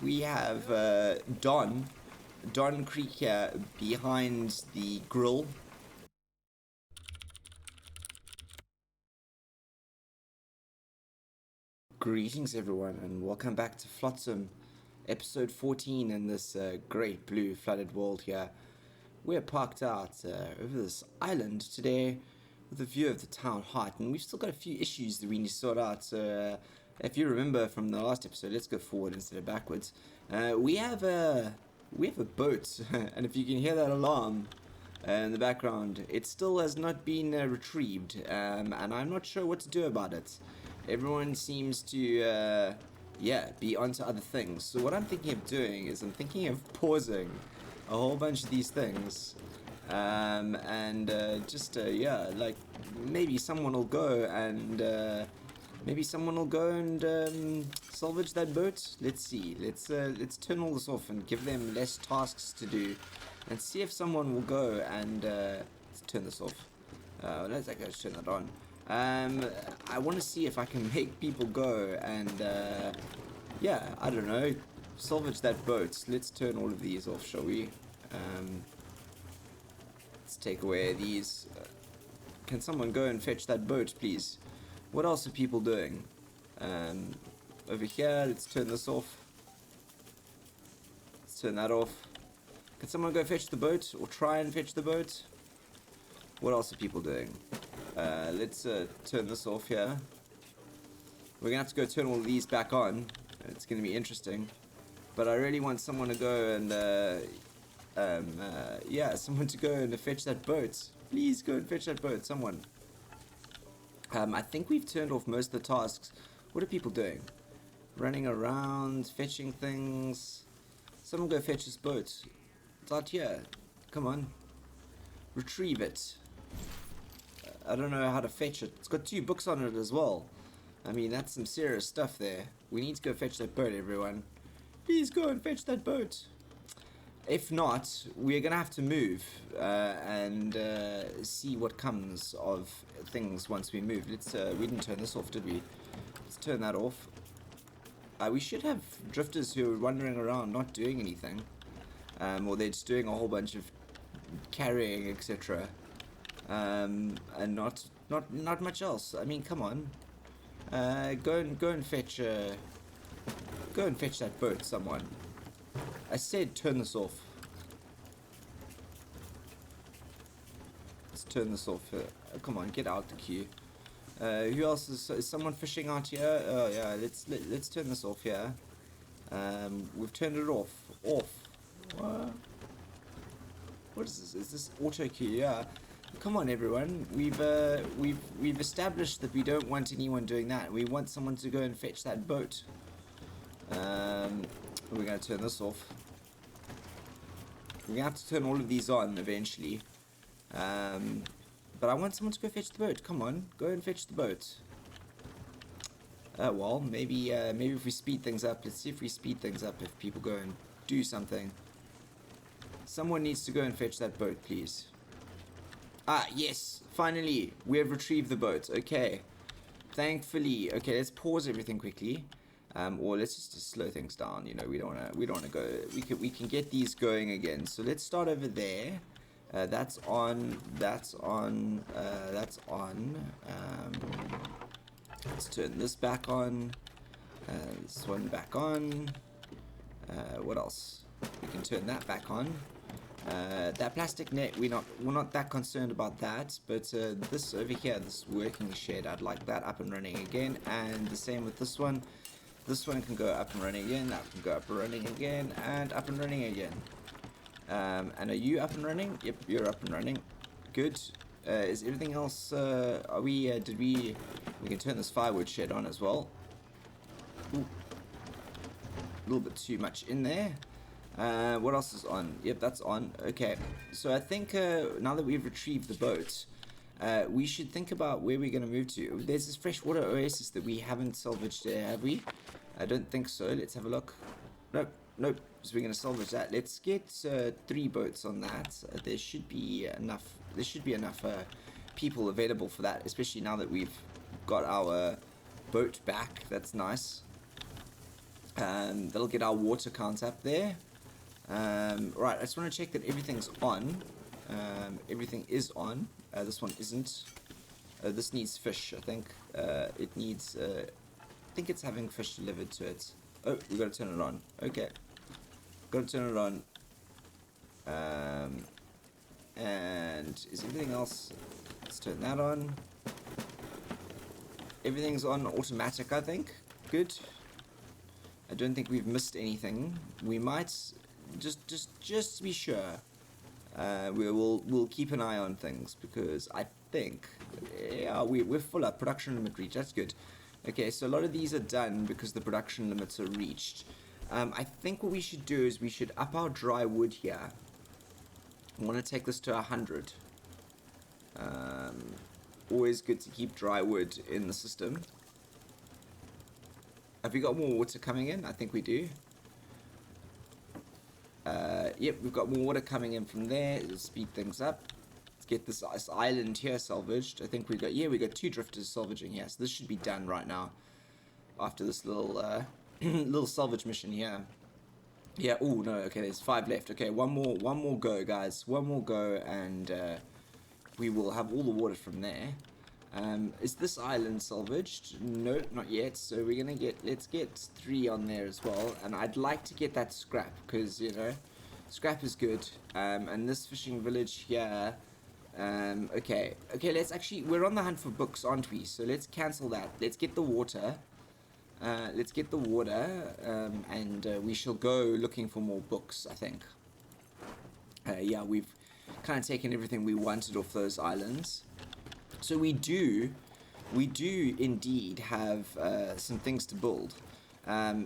we have Don Creek here behind the grill. Greetings everyone and welcome back to Flotsam, episode 14 in this great blue flooded world here. We're parked out over this island today with a view of the town heart, and we've still got a few issues that we need to sort out. So if you remember from the last episode, let's go forward instead of backwards. We have a boat, and if you can hear that alarm in the background, it still has not been retrieved, and I'm not sure what to do about it. Everyone seems to be onto other things. So what I'm thinking of doing is I'm thinking of pausing a whole bunch of these things, and like maybe someone will go and salvage that boat. Let's see. Let's turn all this off and give them less tasks to do, and see if someone will go and let's turn this off. Let's actually turn that on. I want to see if I can make people go and I don't know, salvage that boat. Let's turn all of these off, shall we? Let's take away these. Can someone go and fetch that boat, please? What else are people doing? Over here, let's turn this off. Let's turn that off. Can someone go fetch the boat, or try and fetch the boat? What else are people doing? Let's turn this off here. We're gonna have to go turn all of these back on. It's gonna be interesting, but I really want someone to go and someone to go and fetch that boat. Please go and fetch that boat, someone. I think we've turned off most of the tasks. What are people doing? Running around, fetching things. Someone go fetch this boat. It's out here. Come on. Retrieve it. I don't know how to fetch it. It's got 2 books on it as well. I mean, that's some serious stuff there. We need to go fetch that boat, everyone. Please go and fetch that boat. If not, we're going to have to move and see what comes of things once we move. We didn't turn this off, did we? Let's turn that off. We should have drifters who are wandering around not doing anything. Or they're just doing a whole bunch of carrying, etc. And not much else. I mean, come on. Go and fetch that boat, someone. I said turn this off. Let's turn this off. Come on, get out the queue. Who else is someone fishing out here? Oh yeah, let's turn this off here. We've turned it off. What is this? Is this auto queue? Yeah. Come on, everyone. We've established that we don't want anyone doing that. We want someone to go and fetch that boat. We're going to turn this off. We're going to have to turn all of these on eventually. But I want someone to go fetch the boat. Come on, go and fetch the boat. Well, maybe if we speed things up. Let's see if we speed things up if people go and do something. Someone needs to go and fetch that boat, please. Ah, yes, finally, we have retrieved the boat. Okay, thankfully. Okay, let's pause everything quickly, or let's just slow things down. You know, we don't want to go. We can get these going again. So let's start over there. That's on. That's on. Let's turn this back on. This one back on. What else? We can turn that back on. That plastic net, we're not that concerned about that, but this over here, this working shed, I'd like that up and running again, and the same with this one. This one can go up and running again, that can go up and running again, and up and running again. And are you up and running? Yep, you're up and running. Good. Is everything else, we can turn this firewood shed on as well. Ooh. A little bit too much in there. What else is on? Yep, that's on. Okay, so I think now that we've retrieved the boat, we should think about where we're going to move to. There's this freshwater oasis that we haven't salvaged, have we? I don't think so. Let's have a look. Nope. So we're going to salvage that. Let's get 3 boats on that. There should be enough. There should be enough people available for that, especially now that we've got our boat back. That's nice. That'll get our water count up there. Right, I just want to check that everything's on. Everything is on. This one isn't. This needs fish, I think. It needs... I think it's having fish delivered to it. Oh, we've got to turn it on. Okay. Got to turn it on. And is everything else... Let's turn that on. Everything's on automatic, I think. Good. I don't think we've missed anything. We might... Just to be sure... we'll keep an eye on things, because I think, yeah, we're full up. Production limit reached. That's good. Okay, so a lot of these are done because the production limits are reached. I think what we should do is we should up our dry wood here. I want to take this to 100. Always good to keep dry wood in the system. Have we got more water coming in? I think we do. Yep, we've got more water coming in from there. It'll speed things up. Let's get this island here salvaged. I think we got 2 drifters salvaging here. So this should be done right now. After this little little salvage mission here. Yeah. Oh no. Okay, there's 5 left. Okay, one more go, guys. One more go, and we will have all the water from there. Is this island salvaged? No, not yet. So we're gonna let's get 3 on there as well. And I'd like to get that scrap, because, you know, scrap is good. And this fishing village here, okay, let's actually, we're on the hunt for books, aren't we? So let's cancel that. Let's get the water. And we shall go looking for more books, I think. Yeah, we've kind of taken everything we wanted off those islands. So we do indeed have some things to build.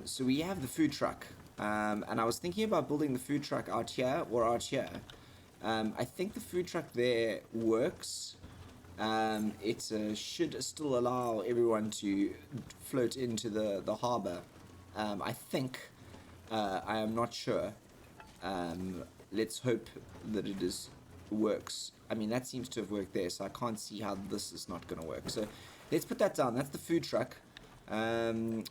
So we have the food truck. And I was thinking about building the food truck out here or out here. I think the food truck there works. It should still allow everyone to float into the harbour. I think. I am not sure. Let's hope that it works. I mean, that seems to have worked there, so I can't see how this is not going to work. So let's put that down. That's the food truck,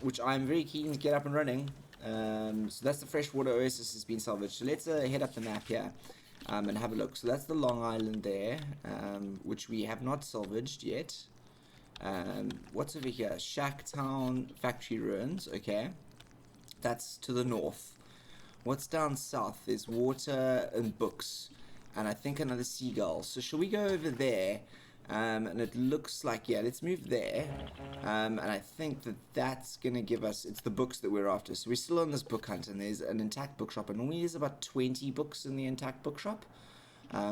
which I'm very keen to get up and running. So that's the freshwater oasis has been salvaged. So let's head up the map here and have a look. So that's the Long Island there, which we have not salvaged yet. What's over here? Shacktown Factory Ruins. Okay, that's to the north. What's down south? There's water and books, and I think another seagull. So shall we go over there? And it looks like, yeah, let's move there. And I think that's going to give us, it's the books that we're after. So we're still on this book hunt, and there's an intact bookshop. And normally there's about 20 books in the intact bookshop,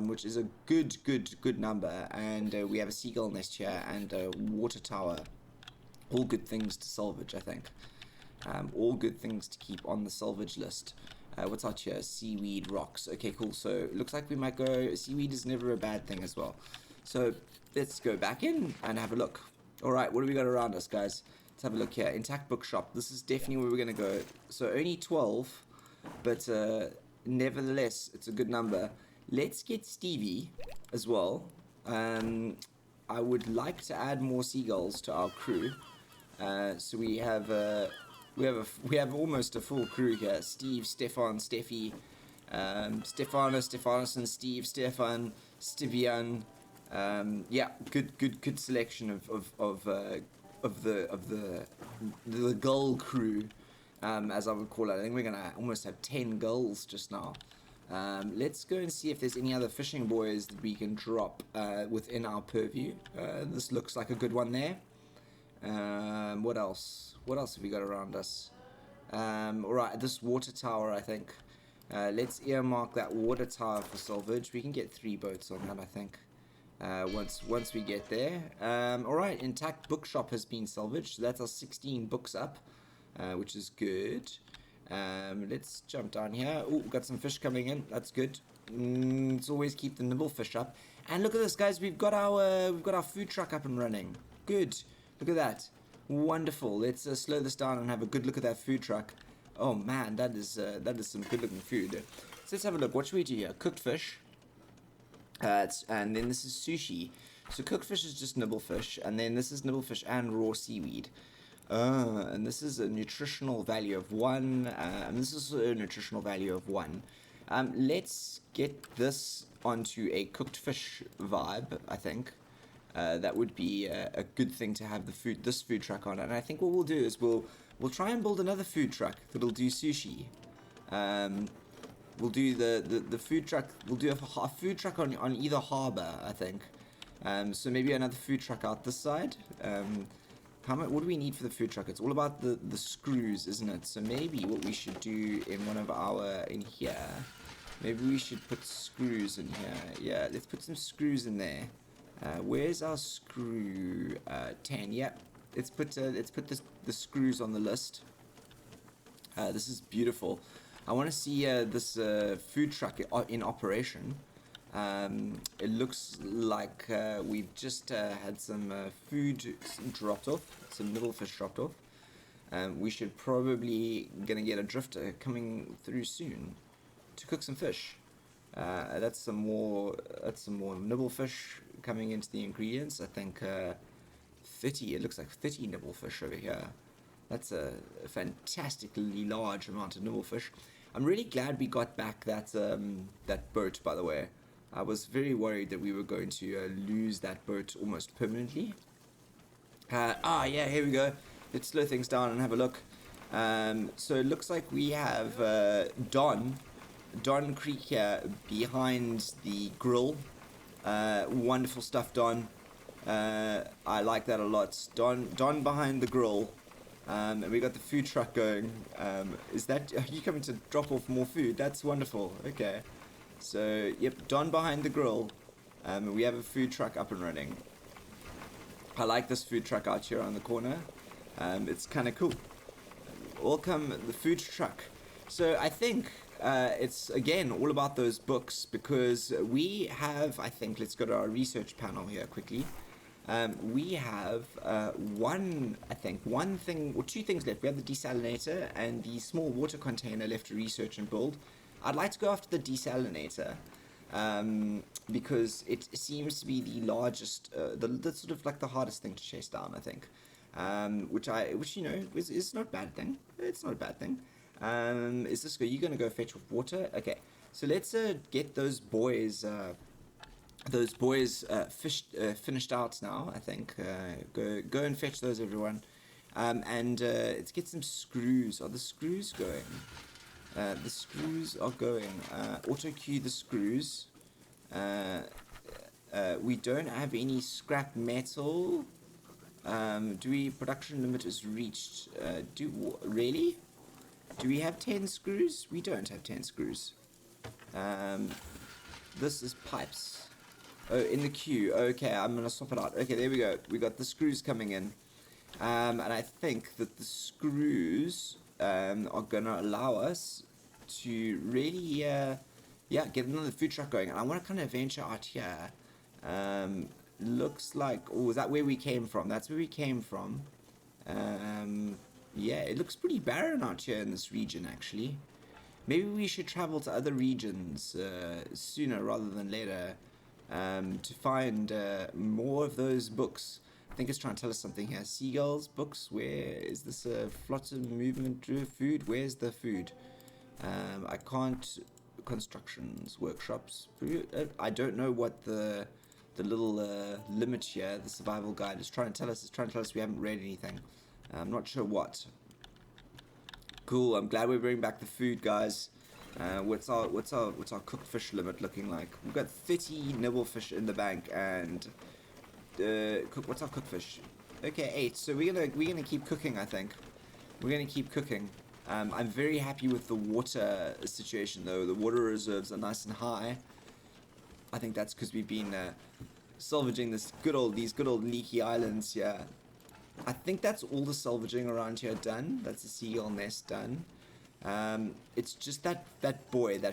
which is a good number. And we have a seagull nest here and a water tower. All good things to salvage, I think. All good things to keep on the salvage list. What's out here? Seaweed, rocks. Okay, cool. So it looks like we might go, seaweed is never a bad thing as well. So let's go back in and have a look. Alright, what do we got around us, guys? Let's have a look here. Intact bookshop. This is definitely where we're going to go. So only 12, but nevertheless, it's a good number. Let's get Stevie as well. I would like to add more seagulls to our crew. So we have almost a full crew here. Steve, Stefan, Steffi, Stefana, Stefanison, Steve, Stefan, Stivian. Yeah, good selection of the gull crew, as I would call it. I think we're gonna almost have 10 gulls just now. Let's go and see if there's any other fishing buoys that we can drop within our purview. This looks like a good one there. What else? What else have we got around us? Alright, this water tower, I think. Let's earmark that water tower for salvage. We can get 3 boats on that, I think. Once we get there. Alright, intact bookshop has been salvaged. So that's our 16 books up, which is good. Let's jump down here. Oh, we've got some fish coming in. That's good. Let's always keep the nibble fish up. And look at this, guys. We've got our food truck up and running. Good. Look at that. Wonderful. Let's slow this down and have a good look at that food truck. Oh man, that is some good looking food. So let's have a look. What should we do here? Cooked fish. And then this is sushi. So cooked fish is just nibble fish, and then this is nibble fish and raw seaweed. And this is a nutritional value of 1, and this is a nutritional value of 1. Let's get this onto a cooked fish vibe, I think. That would be a good thing to have this food truck on. And I think what we'll do is we'll try and build another food truck that'll do sushi. We'll do the food truck. We'll do a food truck on either harbor, I think. So maybe another food truck out this side. How much? What do we need for the food truck? It's all about the screws, isn't it? So maybe what we should do in here. Maybe we should put screws in here. Yeah, let's put some screws in there. Where's our screw? 10. Yep. Let's put the screws on the list. This is beautiful. I want to see this food truck in operation. It looks like we've just had some food dropped off, some nibble fish dropped off. We should probably gonna get a drifter coming through soon to cook some fish. That's some more nibble fish coming into the ingredients. I think 30. It looks like 30 nibble fish over here. That's a fantastically large amount of nibble fish. I'm really glad we got back that boat, by the way. I was very worried that we were going to lose that boat almost permanently. Yeah, here we go. Let's slow things down and have a look. So it looks like we have Don Creek here behind the grill. Wonderful stuff, Don. I like that a lot. Don behind the grill. And we got the food truck going. Are you coming to drop off more food? That's wonderful. Okay. So, yep, Don behind the grill. We have a food truck up and running. I like this food truck out here on the corner. It's kind of cool. Welcome, the food truck. So, I think it's, again, all about those books because we have, I think, let's go to our research panel here quickly. We have one thing, or 2 things left. We have the desalinator and the small water container left to research and build. I'd like to go after the desalinator because it seems to be the largest, the sort of like the hardest thing to chase down, I think. Which you know is not a bad thing. It's not a bad thing. Is this go? You gonna go fetch with water? Okay, so let's get those boys. Finished out now, I think. Go and fetch those, everyone. And let's get some screws. Are the screws going? The screws are going. Auto cue the screws. We don't have any scrap metal. Production limit is reached. Really? Do we have 10 screws? We don't have 10 screws. This is pipes. Oh, in the queue. Okay, I'm gonna swap it out. Okay, there we go. We got the screws coming in. And I think that the screws are gonna allow us to really get another food truck going. And I want to kind of venture out here. Looks like, oh, is that where we came from? That's where we came from. Yeah, it looks pretty barren out here in this region, actually. Maybe we should travel to other regions sooner rather than later to find more of those books. I think it's trying to tell us something here. Seagulls, books, where is this Flotsam movement food? Where's the food? I can't. Constructions, workshops. I don't know what the little limit here, the survival guide, is trying to tell us. It's trying to tell us we haven't read anything. I'm not sure what. Cool. I'm glad we're bringing back the food, guys. What's our cooked fish limit looking like? We've got 30 nibble fish in the bank, and what's our cooked fish? Okay, 8. So we're gonna keep cooking. I think we're gonna keep cooking. I'm very happy with the water situation, though. The water reserves are nice and high. I think that's because we've been salvaging these good old leaky islands here. I think that's all the salvaging around here done. That's the seagull nest done. It's just that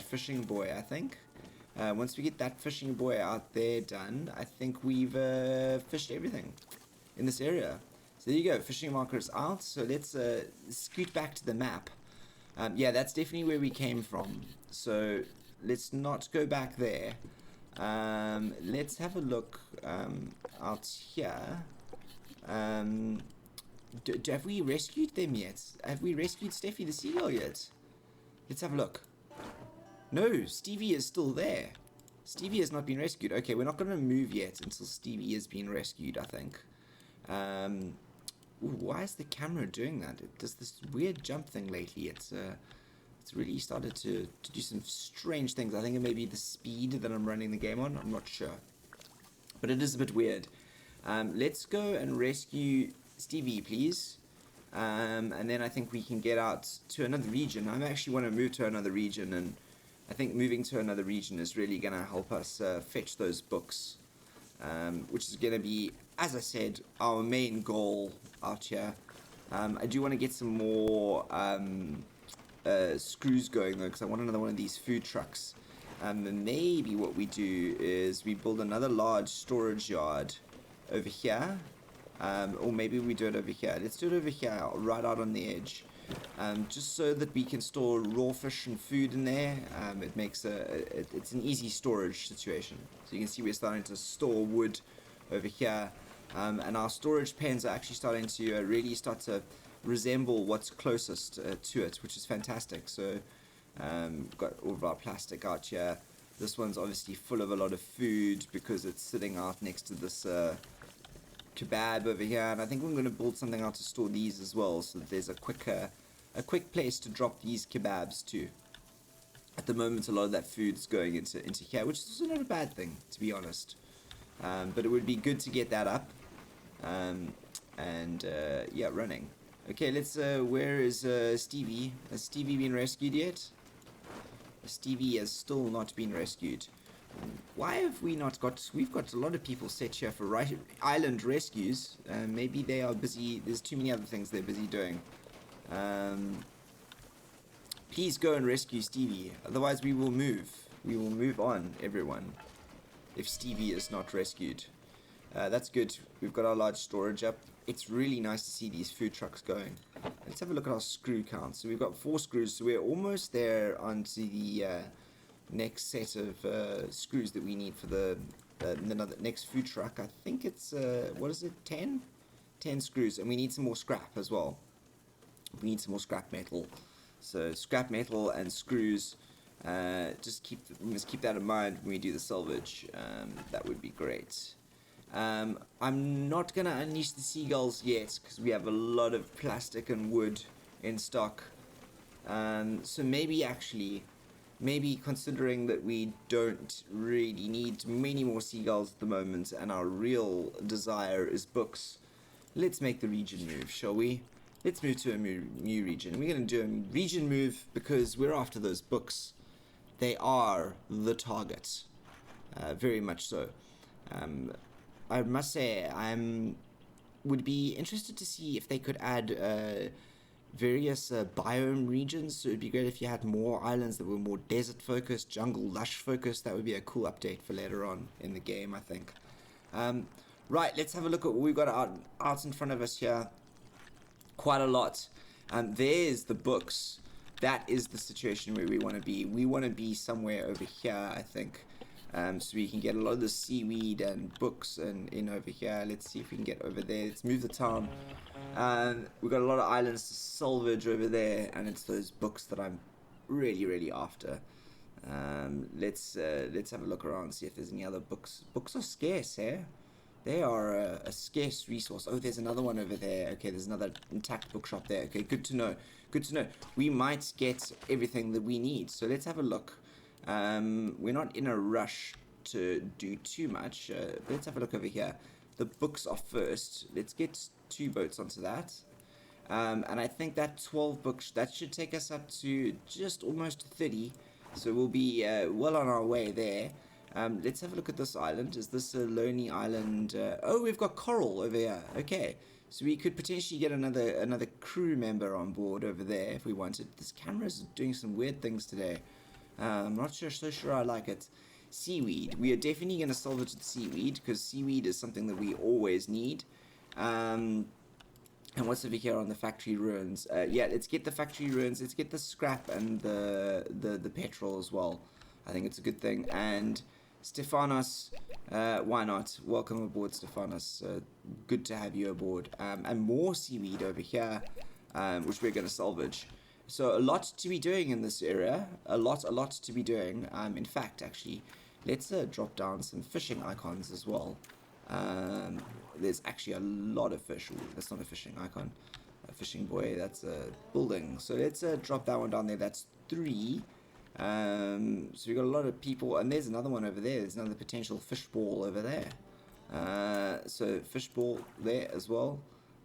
fishing boy, I think. Once we get that fishing boy out there done, I think we've fished everything in this area. So there you go, fishing markers out. So let's scoot back to the map. Yeah, that's definitely where we came from. So let's not go back there. Let's have a look out here. Have we rescued them yet? Have we rescued Steffi the seagull yet? Let's have a look. No, Stevie is still there. Stevie has not been rescued. Okay, we're not going to move yet until Stevie has been rescued, I think. Ooh, why is the camera doing that? It does this weird jump thing lately. It's really started to do some strange things. I think it may be the speed that I'm running the game on. I'm not sure. But it is a bit weird. Let's go and rescue Stevie, please. And then I think we can get out to another region. I actually want to move to another region, and I think moving to another region is really going to help us fetch those books, which is going to be, as I said, our main goal out here. I do want to get some more screws going, though, because I want another one of these food trucks. And maybe what we do is we build another large storage yard over here. Or maybe we do it over here. Let's do it over here, right out on the edge. Just so that we can store raw fish and food in there. It makes it's an easy storage situation. So you can see we're starting to store wood over here. And our storage pens are actually starting to really start to resemble what's closest to it, which is fantastic. So got all of our plastic out here. This one's obviously full of a lot of food because it's sitting out next to this kebab over here, and I think we're going to build something out to store these as well, so that there's a quick place to drop these kebabs to. At the moment, a lot of that food's going into here, which is also not a bad thing, to be honest. But it would be good to get that up, and yeah, running. Okay, let's. Where is Stevie? Has Stevie been rescued yet? Stevie has still not been rescued. Why have we not got... We've got a lot of people set here for island rescues. Maybe they are busy... There's too many other things they're busy doing. Please go and rescue Stevie. Otherwise we will move. We will move on, everyone. If Stevie is not rescued. That's good. We've got our large storage up. It's really nice to see these food trucks going. Let's have a look at our screw count. So we've got 4 screws. So we're almost there onto the... next set of screws that we need for the next food truck. I think it's what is it, 10 screws, and we need some more scrap as well. We need some more scrap metal, so scrap metal and screws. We must keep that in mind when we do the salvage. That would be great. I'm not gonna unleash the seagulls yet because we have a lot of plastic and wood in stock, so maybe considering that we don't really need many more seagulls at the moment and our real desire is books, let's make the region move, shall we? Let's move to a new region. We're going to do a region move because we're after those books. They are the target. Very much so. I must say, would be interested to see if they could add... various biome regions, so it'd be great if you had more islands that were more desert focused, jungle lush focused. That would be a cool update for later on in the game, I think. Right, let's have a look at what we've got out in front of us here. Quite a lot. There's the books. That is the situation where we want to be. We want to be somewhere over here, I think. So we can get a lot of the seaweed and books and in over here. Let's see if we can get over there. Let's move the town. We've got a lot of islands to salvage over there, and it's those books that I'm really after. Let's have a look around, see if there's any other books. Books are scarce, eh? They are a scarce resource. Oh, there's another one over there. Okay, there's another intact bookshop there. Okay, good to know. Good to know. We might get everything that we need, so let's have a look. We're not in a rush to do too much. But let's have a look over here. The books are first. Let's get 2 boats onto that. And I think that 12 books, that should take us up to just almost 30. So we'll be well on our way there. Let's have a look at this island. Is this a lonely island? Oh, we've got coral over here. Okay. So we could potentially get another crew member on board over there if we wanted. This camera's doing some weird things today. I'm not so sure I like it. Seaweed. We are definitely going to salvage the seaweed because seaweed is something that we always need. And what's over here on the factory ruins? Yeah, let's get the factory ruins. Let's get the scrap and the petrol as well. I think it's a good thing. And Stefanos, why not? Welcome aboard, Stefanos. Good to have you aboard. And more seaweed over here, which we're going to salvage. So a lot to be doing in this area. A lot to be doing. In fact, actually, let's drop down some fishing icons as well. There's actually a lot of fish. Ooh, that's not a fishing icon. A fishing buoy, that's a building. So let's drop that one down there. That's 3. So we've got a lot of people, and there's another one over there. There's another potential fish ball over there. So fish ball there as well.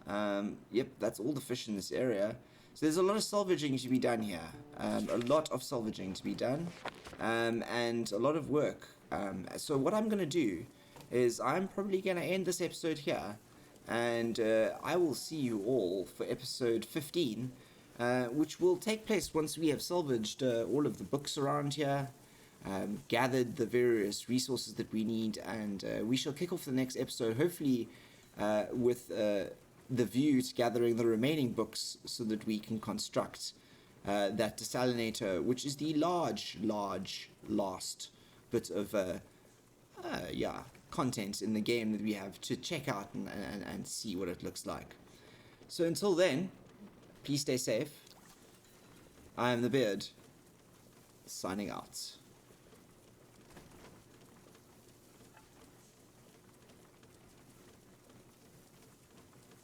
Yep, that's all the fish in this area. So there's a lot of salvaging to be done here. A lot of salvaging to be done, and a lot of work. So what I'm going to do is I'm probably going to end this episode here, and I will see you all for episode 15, which will take place once we have salvaged all of the books around here, gathered the various resources that we need, and we shall kick off the next episode, hopefully with the view to gathering the remaining books so that we can construct that desalinator, which is the large last bit of content in the game that we have to check out and see what it looks like. So until then, please stay safe. I am the Beard, signing out.